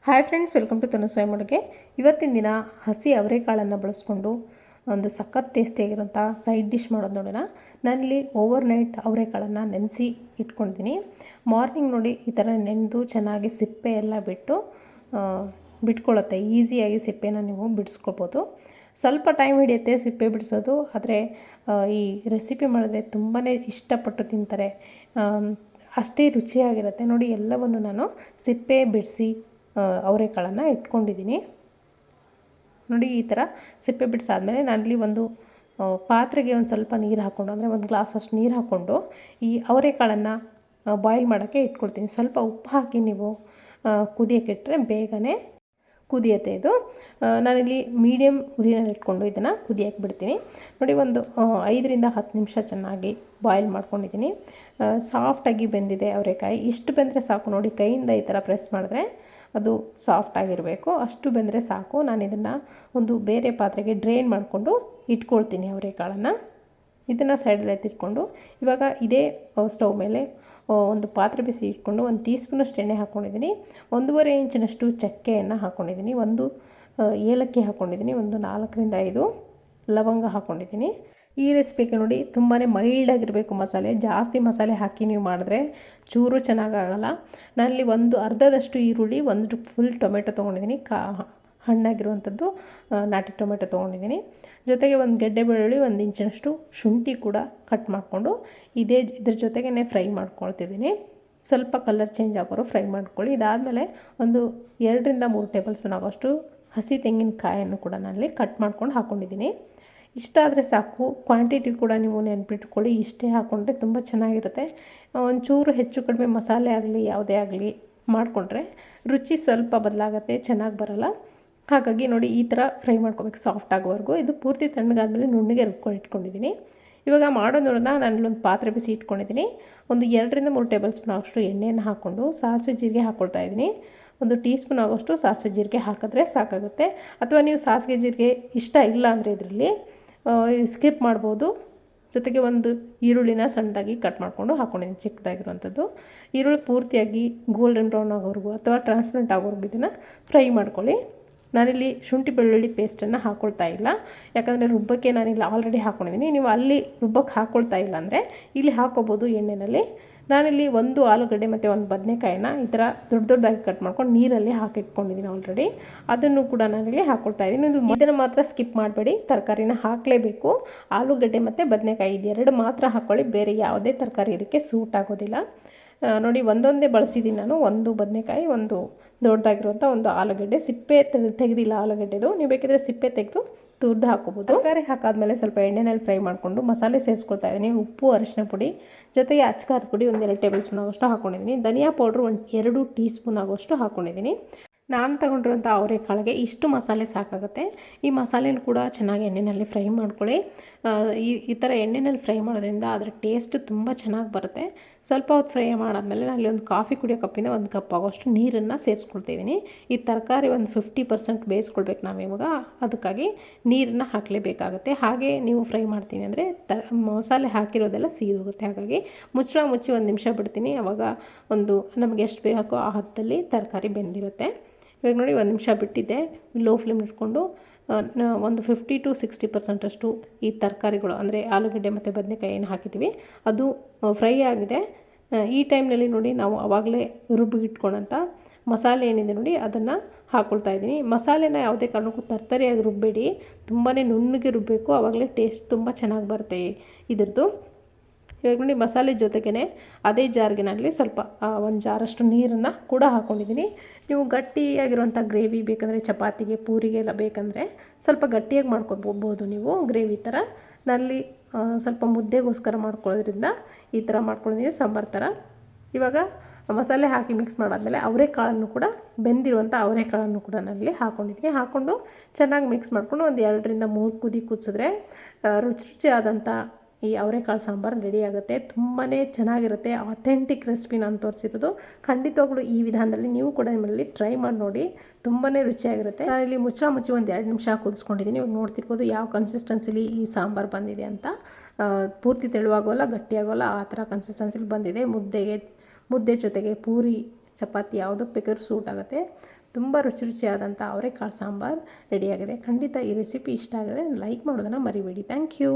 Hi friends, welcome to ತನುಸ್ವಯಮಾಡುಗೆ. ಇವತ್ತಿನ ದಿನ ಹಸಿ ಅವರೆಕಾಳನ್ನು ಬಳಸ್ಕೊಂಡು ಒಂದು ಸಖತ್ ಟೇಸ್ಟಿಯಾಗಿರೋಂಥ ಸೈಡ್ ಡಿಶ್ ಮಾಡೋದು ನೋಡೋಣ. ನಾನಿಲ್ಲಿ ಓವರ್ ನೈಟ್ ಅವರೆಕಾಳನ್ನು ನೆನೆಸಿ ಇಟ್ಕೊಂಡಿದ್ದೀನಿ. ಮಾರ್ನಿಂಗ್ ನೋಡಿ ಈ ಥರ ನೆನೆದು ಚೆನ್ನಾಗಿ ಸಿಪ್ಪೆ ಎಲ್ಲ ಬಿಟ್ಕೊಳ್ಳುತ್ತೆ. ಈಸಿಯಾಗಿ ಸಿಪ್ಪೆನ ನೀವು ಬಿಡಿಸ್ಕೊಳ್ಬೋದು. ಸ್ವಲ್ಪ ಟೈಮ್ ಹಿಡಿಯುತ್ತೆ ಸಿಪ್ಪೆ ಬಿಡಿಸೋದು, ಆದರೆ ಈ ರೆಸಿಪಿ ಮಾಡಿದ್ರೆ ತುಂಬಾ ಇಷ್ಟಪಟ್ಟು ತಿಂತಾರೆ. ಅಷ್ಟೇ ರುಚಿಯಾಗಿರುತ್ತೆ. ನೋಡಿ, ಎಲ್ಲವನ್ನು ನಾನು ಸಿಪ್ಪೆ ಬಿಡಿಸಿ ಅವರೆಕಾಳನ್ನು ಇಟ್ಕೊಂಡಿದ್ದೀನಿ. ನೋಡಿ, ಈ ಥರ ಸಿಪ್ಪೆ ಬಿಡಿಸಾದ್ಮೇಲೆ ನಾನಿಲ್ಲಿ ಒಂದು ಪಾತ್ರೆಗೆ ಒಂದು ಸ್ವಲ್ಪ ನೀರು ಹಾಕ್ಕೊಂಡು, ಅಂದರೆ ಒಂದು ಗ್ಲಾಸಷ್ಟು ನೀರು ಹಾಕ್ಕೊಂಡು ಈ ಅವರೆಕಾಳನ್ನು ಬಾಯ್ಲ್ ಮಾಡೋಕ್ಕೆ ಇಟ್ಕೊಳ್ತೀನಿ. ಸ್ವಲ್ಪ ಉಪ್ಪು ಹಾಕಿ ನೀವು ಕುದಿಯೋಕ್ಕೆ ಇಟ್ಟರೆ ಬೇಗನೆ ಕುದಿಯುತ್ತೆ ಇದು. ನಾನಿಲ್ಲಿ ಮೀಡಿಯಮ್ ಉರಿನಲ್ಲಿ ಇಟ್ಕೊಂಡು ಇದನ್ನು ಕುದಿಯೋಕ್ಕೆ ಬಿಡ್ತೀನಿ. ನೋಡಿ, ಒಂದು 5ರಿಂದ 10 ನಿಮಿಷ ಚೆನ್ನಾಗಿ ಬಾಯ್ಲ್ ಮಾಡ್ಕೊಂಡಿದ್ದೀನಿ. ಸಾಫ್ಟಾಗಿ ಬೆಂದಿದೆ ಅವರೆಕಾಯಿ. ಇಷ್ಟು ಬೆಂದರೆ ಸಾಕು. ನೋಡಿ, ಕೈಯಿಂದ ಈ ಥರ ಪ್ರೆಸ್ ಮಾಡಿದ್ರೆ ಅದು ಸಾಫ್ಟಾಗಿರಬೇಕು, ಅಷ್ಟು ಬೆಂದರೆ ಸಾಕು. ನಾನು ಇದನ್ನು ಒಂದು ಬೇರೆ ಪಾತ್ರೆಗೆ ಡ್ರೈನ್ ಮಾಡಿಕೊಂಡು ಇಟ್ಕೊಳ್ತೀನಿ ಅವರೆಕಾಳನ್ನು. ಇದನ್ನು ಸೈಡಲ್ಲಿ ಎತ್ತಿಟ್ಕೊಂಡು ಇವಾಗ ಇದೇ ಸ್ಟವ್ ಮೇಲೆ ಒಂದು ಪಾತ್ರೆ ಬಿಸಿ ಇಟ್ಕೊಂಡು 1 ಟೀ ಸ್ಪೂನಷ್ಟು ಎಣ್ಣೆ ಹಾಕ್ಕೊಂಡಿದ್ದೀನಿ. 1.5 ಇಂಚಿನಷ್ಟು ಚಕ್ಕೆಯನ್ನು ಹಾಕ್ಕೊಂಡಿದ್ದೀನಿ. ಒಂದು ಏಲಕ್ಕಿ ಹಾಕ್ಕೊಂಡಿದ್ದೀನಿ. ಒಂದು 4ರಿಂದ 5 ಲವಂಗ ಹಾಕ್ಕೊಂಡಿದ್ದೀನಿ. ಈ ರೆಸಿಪಿಗೆ ನೋಡಿ ತುಂಬಾ ಮೈಲ್ಡಾಗಿರಬೇಕು ಮಸಾಲೆ. ಜಾಸ್ತಿ ಮಸಾಲೆ ಹಾಕಿ ನೀವು ಮಾಡಿದ್ರೆ ಚೂರು ಚೆನ್ನಾಗಾಗಲ್ಲ. ನಾನಲ್ಲಿ ಒಂದು ಅರ್ಧದಷ್ಟು ಈರುಳ್ಳಿ, ಒಂದು ಫುಲ್ ಟೊಮೆಟೊ ತೊಗೊಂಡಿದ್ದೀನಿ. ಹಣ್ಣಾಗಿರುವಂಥದ್ದು ನಾಟಿ ಟೊಮೆಟೊ ತೊಗೊಂಡಿದ್ದೀನಿ. ಜೊತೆಗೆ ಒಂದು ಗೆಡ್ಡೆ ಬೆಳ್ಳುಳ್ಳಿ, 1 ಇಂಚಿನಷ್ಟು ಶುಂಠಿ ಕೂಡ ಕಟ್ ಮಾಡಿಕೊಂಡು ಇದ್ರ ಜೊತೆಗೇ ಫ್ರೈ ಮಾಡ್ಕೊಳ್ತಿದ್ದೀನಿ. ಸ್ವಲ್ಪ ಕಲರ್ ಚೇಂಜ್ ಆಗೋರು ಫ್ರೈ ಮಾಡ್ಕೊಳ್ಳಿ. ಇದಾದಮೇಲೆ ಒಂದು 2ರಿಂದ 3 ಟೇಬಲ್ ಸ್ಪೂನ್ ಆಗೋಷ್ಟು ಹಸಿ ತೆಂಗಿನಕಾಯನ್ನು ಕೂಡ ನಾನಲ್ಲಿ ಕಟ್ ಮಾಡ್ಕೊಂಡು ಹಾಕ್ಕೊಂಡಿದ್ದೀನಿ. ಇಷ್ಟ ಆದರೆ ಸಾಕು. ಕ್ವಾಂಟಿಟಿ ಕೂಡ ನೀವು ನೆನ್ಪಿಟ್ಕೊಳ್ಳಿ. ಇಷ್ಟೇ ಹಾಕ್ಕೊಂಡ್ರೆ ತುಂಬ ಚೆನ್ನಾಗಿರುತ್ತೆ. ಒಂಚೂರು ಹೆಚ್ಚು ಕಡಿಮೆ ಮಸಾಲೆ ಆಗಲಿ ಯಾವುದೇ ಆಗಲಿ ಮಾಡಿಕೊಂಡ್ರೆ ರುಚಿ ಸ್ವಲ್ಪ ಬದಲಾಗುತ್ತೆ, ಚೆನ್ನಾಗಿ ಬರೋಲ್ಲ. ಹಾಗಾಗಿ ನೋಡಿ, ಈ ಥರ ಫ್ರೈ ಮಾಡ್ಕೋಬೇಕು ಸಾಫ್ಟ್ ಆಗೋವರೆಗೂ. ಇದು ಪೂರ್ತಿ ತಣ್ಣಗಾದ್ಮೇಲೆ ನುಣ್ಣಗೆ ರುಬ್ಕೊಂಡು ಇಟ್ಕೊಂಡಿದ್ದೀನಿ. ಇವಾಗ ಮಾಡೋದು ನೋಡೋಣ. ನಾನಿಲ್ಲೊಂದು ಪಾತ್ರೆ ಬಿಸಿ ಇಟ್ಕೊಂಡಿದ್ದೀನಿ. ಒಂದು 2ರಿಂದ 3 ಟೇಬಲ್ ಸ್ಪೂನ್ ಆಗೋಷ್ಟು ಎಣ್ಣೆಯನ್ನು ಹಾಕ್ಕೊಂಡು ಸಾಸಿವೆ ಜೀರಿಗೆ ಹಾಕ್ಕೊಳ್ತಾ ಇದ್ದೀನಿ. 1 ಟೀ ಸ್ಪೂನ್ ಆಗೋಷ್ಟು ಸಾಸಿವೆ ಜೀರಿಗೆ ಹಾಕಿದ್ರೆ ಸಾಕಾಗುತ್ತೆ. ಅಥವಾ ನೀವು ಸಾಸಿವೆ ಜೀರಿಗೆ ಇಷ್ಟ ಇಲ್ಲ ಅಂದರೆ ಇದರಲ್ಲಿ ಸ್ಕಿಪ್ ಮಾಡ್ಬೋದು. ಜೊತೆಗೆ ಒಂದು ಈರುಳ್ಳಿನ ಸಣ್ಣದಾಗಿ ಕಟ್ ಮಾಡಿಕೊಂಡು ಹಾಕ್ಕೊಂಡಿದ್ದೀನಿ, ಚಿಕ್ಕದಾಗಿರುವಂಥದ್ದು. ಈರುಳ್ಳಿ ಪೂರ್ತಿಯಾಗಿ ಗೋಲ್ಡನ್ ಬ್ರೌನ್ ಆಗೋವರೆಗೂ ಅಥವಾ ಟ್ರಾನ್ಸ್ಪರೆಂಟ್ ಆಗೋವರೆಗೂ ಇದನ್ನು ಫ್ರೈ ಮಾಡ್ಕೊಳ್ಳಿ. ನಾನಿಲ್ಲಿ ಶುಂಠಿ ಬೆಳ್ಳುಳ್ಳಿ ಪೇಸ್ಟನ್ನು ಹಾಕ್ಕೊಳ್ತಾ ಇಲ್ಲ, ಯಾಕಂದರೆ ರುಬ್ಬಕ್ಕೆ ನಾನಿಲ್ಲಿ ಆಲ್ರೆಡಿ ಹಾಕ್ಕೊಂಡಿದ್ದೀನಿ. ನೀವು ಅಲ್ಲಿ ರುಬ್ಬಕ್ಕೆ ಹಾಕ್ಕೊಳ್ತಾ ಇಲ್ಲ ಅಂದರೆ ಇಲ್ಲಿ ಹಾಕ್ಕೋಬೋದು ಎಣ್ಣೆಯಲ್ಲಿ. ನಾನಿಲ್ಲಿ 1 ಆಲೂಗಡ್ಡೆ ಮತ್ತು 1 ಬದನೆಕಾಯಿನ ಈ ಥರ ದೊಡ್ಡದಾಗಿ ಕಟ್ ಮಾಡ್ಕೊಂಡು ನೀರಲ್ಲಿ ಹಾಕಿಟ್ಕೊಂಡಿದ್ದೀನಿ ಆಲ್ರೆಡಿ. ಅದನ್ನು ಕೂಡ ನಾನಿಲ್ಲಿ ಹಾಕ್ಕೊಳ್ತಾ ಇದ್ದೀನಿ. ಇದನ್ನು ಮಾತ್ರ ಸ್ಕಿಪ್ ಮಾಡಬೇಡಿ, ತರಕಾರಿನ ಹಾಕಲೇಬೇಕು. ಆಲೂಗಡ್ಡೆ ಮತ್ತು ಬದನೆಕಾಯಿ ಇದೆರಡು ಮಾತ್ರ ಹಾಕ್ಕೊಳ್ಳಿ, ಬೇರೆ ಯಾವುದೇ ತರಕಾರಿ ಇದಕ್ಕೆ ಸೂಟ್ ಆಗೋದಿಲ್ಲ. ನೋಡಿ, ಒಂದೊಂದೇ ಬಳಸಿದ್ದೀನಿ ನಾನು. 1 ಬದನೆಕಾಯಿ, 1 ದೊಡ್ಡದಾಗಿರುವಂಥ 1 ಆಲೂಗಡ್ಡೆ. ಸಿಪ್ಪೆ ತೆಗೆದಿಲ್ಲ ಆಲೂಗಡ್ಡೆದು. ನೀವು ಬೇಕಿದ್ರೆ ಸಿಪ್ಪೆ ತೆಗೆದು ತುರ್ದು ಹಾಕೋಬೋದು. ತರಕಾರಿ ಹಾಕಾದ್ಮೇಲೆ ಸ್ವಲ್ಪ ಎಣ್ಣೆನಲ್ಲಿ ಫ್ರೈ ಮಾಡಿಕೊಂಡು ಮಸಾಲೆ ಸೇರಿಸ್ಕೊಳ್ತಾ ಇದ್ದೀನಿ. ಉಪ್ಪು, ಅರಿಶಿನ ಪುಡಿ, ಜೊತೆಗೆ ಅಚ್ಕಾರದ ಪುಡಿ 1 2 ಟೇಬಲ್ ಸ್ಪೂನ್ ಆಗೋಷ್ಟು ಹಾಕ್ಕೊಂಡಿದ್ದೀನಿ. ಧನಿಯಾ ಪೌಡ್ರು 1 2 ಟೀ ಸ್ಪೂನ್ ಆಗೋಷ್ಟು ಹಾಕ್ಕೊಂಡಿದ್ದೀನಿ. ನಾನು ತಗೊಂಡಿರೋಂಥ ಅವರೆಕಾಳಿಗೆ ಇಷ್ಟು ಮಸಾಲೆ ಸಾಕಾಗುತ್ತೆ. ಈ ಮಸಾಲೆನೂ ಕೂಡ ಚೆನ್ನಾಗಿ ಎಣ್ಣೆಯಲ್ಲಿ ಫ್ರೈ ಮಾಡ್ಕೊಳ್ಳಿ. ಈ ಥರ ಎಣ್ಣೆಯಲ್ಲಿ ಫ್ರೈ ಮಾಡೋದ್ರಿಂದ ಅದರ ಟೇಸ್ಟ್ ತುಂಬ ಚೆನ್ನಾಗಿ ಬರುತ್ತೆ. ಸ್ವಲ್ಪ ಹೊತ್ತು ಫ್ರೈ ಮಾಡಾದಮೇಲೆ ನಾನು ಒಂದು ಕಾಫಿ ಕುಡಿಯೋ ಕಪ್ಪಿಂದ 1 ಕಪ್ ಆಗೋಷ್ಟು ನೀರನ್ನು ಸೇರಿಸ್ಕೊಳ್ತಿದ್ದೀನಿ. ಈ ತರಕಾರಿ ಒಂದು 50% ಬೇಯಿಸ್ಕೊಳ್ಬೇಕು ನಾವಿವಾಗ, ಅದಕ್ಕಾಗಿ ನೀರನ್ನು ಹಾಕಲೇಬೇಕಾಗುತ್ತೆ. ಹಾಗೆ ನೀವು ಫ್ರೈ ಮಾಡ್ತೀನಿ ಅಂದರೆ ಮಸಾಲೆ ಹಾಕಿರೋದೆಲ್ಲ ಸೀದೋಗುತ್ತೆ. ಹಾಗಾಗಿ ಮುಚ್ಚಿ 1 ನಿಮಿಷ ಬಿಡ್ತೀನಿ. ಆವಾಗ ನಮಗೆ ಎಷ್ಟು ಬೇಕೋ ಆ ಹತ್ತಲ್ಲಿ ತರಕಾರಿ ಬೆಂದಿರುತ್ತೆ. ಇವಾಗ ನೋಡಿ, 1 ನಿಮಿಷ ಬಿಟ್ಟಿದ್ದೆ. ಲೋ ಫ್ಲೇಮ್ ಇಟ್ಕೊಂಡು ಒಂದು 50 to 60% ಅಷ್ಟು ಈ ತರಕಾರಿಗಳು, ಅಂದರೆ ಆಲೂಗಡ್ಡೆ ಮತ್ತು ಬದನೆಕಾಯಿ ಏನು ಹಾಕಿದ್ದೀವಿ ಅದು ಫ್ರೈ ಆಗಿದೆ. ಈ ಟೈಮ್ನಲ್ಲಿ ನೋಡಿ, ನಾವು ಆವಾಗಲೇ ರುಬ್ಬಿಟ್ಕೊಂಡಂಥ ಮಸಾಲೆ ಏನಿದೆ ನೋಡಿ ಅದನ್ನು ಹಾಕ್ಕೊಳ್ತಾ ಇದ್ದೀನಿ. ಮಸಾಲೆನ ಯಾವುದೇ ಕಾರಣಕ್ಕೂ ತರ್ತರಿಯಾಗಿ ರುಬ್ಬೇಡಿ, ತುಂಬಾ ನುಣ್ಣಗೆ ರುಬ್ಬಬೇಕು. ಆವಾಗಲೇ ಟೇಸ್ಟ್ ತುಂಬ ಚೆನ್ನಾಗಿ ಬರುತ್ತೆ ಇದ್ರದ್ದು. ಇವಾಗ ನೋಡಿ, ಮಸಾಲೆ ಜೊತೆಗೇ ಅದೇ ಜಾರ್ಗೆ ನಾನಲ್ಲಿ ಸ್ವಲ್ಪ 1 ಜಾರಷ್ಟು ನೀರನ್ನು ಕೂಡ ಹಾಕ್ಕೊಂಡಿದ್ದೀನಿ. ನೀವು ಗಟ್ಟಿಯಾಗಿರುವಂಥ ಗ್ರೇವಿ ಬೇಕಂದರೆ ಚಪಾತಿಗೆ, ಪೂರಿಗೆ ಎಲ್ಲ ಬೇಕಂದರೆ ಸ್ವಲ್ಪ ಗಟ್ಟಿಯಾಗಿ ಮಾಡ್ಕೊಬೋದು ನೀವು ಗ್ರೇವಿ ಥರ. ನಾನಲ್ಲಿ ಸ್ವಲ್ಪ ಮುದ್ದೆಗೋಸ್ಕರ ಮಾಡ್ಕೊಳ್ಳೋದ್ರಿಂದ ಈ ಥರ ಮಾಡ್ಕೊಂಡಿದ್ದೀನಿ, ಸಾಂಬಾರು ಥರ. ಇವಾಗ ಮಸಾಲೆ ಹಾಕಿ ಮಿಕ್ಸ್ ಮಾಡಾದಮೇಲೆ ಅವರೆಕಾಳನ್ನು ಕೂಡ, ಬೆಂದಿರುವಂಥ ಅವರೆಕಾಳನ್ನು ಕೂಡ ನಾನಲ್ಲಿ ಹಾಕ್ಕೊಂಡಿದ್ದೀನಿ. ಹಾಕ್ಕೊಂಡು ಚೆನ್ನಾಗಿ ಮಿಕ್ಸ್ ಮಾಡಿಕೊಂಡು ಒಂದು 2ರಿಂದ 3 ಕುದಿ ಕುದಿಸಿದ್ರೆ ರುಚಿಯಾದಂಥ ಈ ಅವರೆಕಾಳು ಸಾಂಬಾರು ರೆಡಿ ಆಗುತ್ತೆ. ತುಂಬಾ ಚೆನ್ನಾಗಿರುತ್ತೆ. ಅಥೆಂಟಿಕ್ ರೆಸಿಪಿ ನಾನು ತೋರಿಸಿರೋದು. ಖಂಡಿತವಾಗ್ಲೂ ಈ ವಿಧಾನದಲ್ಲಿ ನೀವು ಕೂಡ ನಿಮ್ಮಲ್ಲಿ ಟ್ರೈ ಮಾಡಿ ನೋಡಿ, ತುಂಬಾ ರುಚಿಯಾಗಿರುತ್ತೆ. ನಾನಿಲ್ಲಿ ಮುಚ್ಚಿ ಒಂದು 2 ನಿಮಿಷ ಕುದಿಸ್ಕೊಂಡಿದ್ದೀನಿ. ಇವಾಗ ನೋಡ್ತಿರ್ಬೋದು ಯಾವ ಕನ್ಸಿಸ್ಟೆನ್ಸಿಲಿ ಈ ಸಾಂಬಾರು ಬಂದಿದೆ ಅಂತ. ಪೂರ್ತಿ ತೆಳುವಾಗೋಲ್ಲ, ಗಟ್ಟಿಯಾಗೋಲ್ಲ, ಆ ಥರ ಕನ್ಸಿಸ್ಟೆನ್ಸಿಲಿ ಬಂದಿದೆ. ಮುದ್ದೆ ಜೊತೆಗೆ ಪೂರಿ, ಚಪಾತಿ ಯಾವುದಕ್ಕೆ ಬೇಕಾದ್ರೂ ಸೂಟ್ ಆಗುತ್ತೆ. ತುಂಬ ರುಚಿಯಾದಂಥ ಅವರೆಕಾಳು ಸಾಂಬಾರು ರೆಡಿಯಾಗಿದೆ. ಖಂಡಿತ ಈ ರೆಸಿಪಿ ಇಷ್ಟ ಆಗಿದ್ರೆ ಲೈಕ್ ಮಾಡೋದನ್ನು ಮರಿಬೇಡಿ. Thank you.